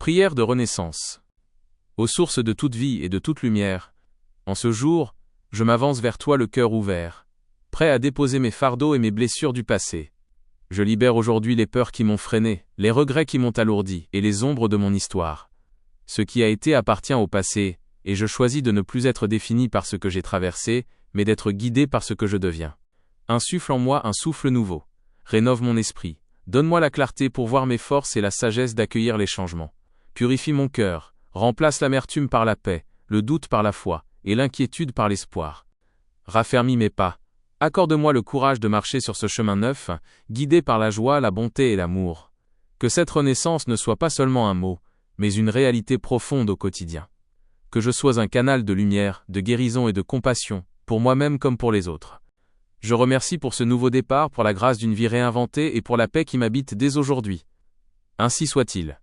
Prière de renaissance. Ô source de toute vie et de toute lumière, en ce jour, je m'avance vers toi le cœur ouvert, prêt à déposer mes fardeaux et mes blessures du passé. Je libère aujourd'hui les peurs qui m'ont freiné, les regrets qui m'ont alourdi et les ombres de mon histoire. Ce qui a été appartient au passé, et je choisis de ne plus être défini par ce que j'ai traversé, mais d'être guidé par ce que je deviens. Insuffle en moi un souffle nouveau. Rénove mon esprit. Donne-moi la clarté pour voir mes forces et la sagesse d'accueillir les changements. Purifie mon cœur. Remplace l'amertume par la paix, le doute par la foi, et l'inquiétude par l'espoir. Raffermis mes pas. Accorde-moi le courage de marcher sur ce chemin neuf, guidé par la joie, la bonté et l'amour. Que cette renaissance ne soit pas seulement un mot, mais une réalité profonde au quotidien. Que je sois un canal de lumière, de guérison et de compassion, pour moi-même comme pour les autres. Je remercie pour ce nouveau départ, pour la grâce d'une vie réinventée et pour la paix qui m'habite dès aujourd'hui. Ainsi soit-il.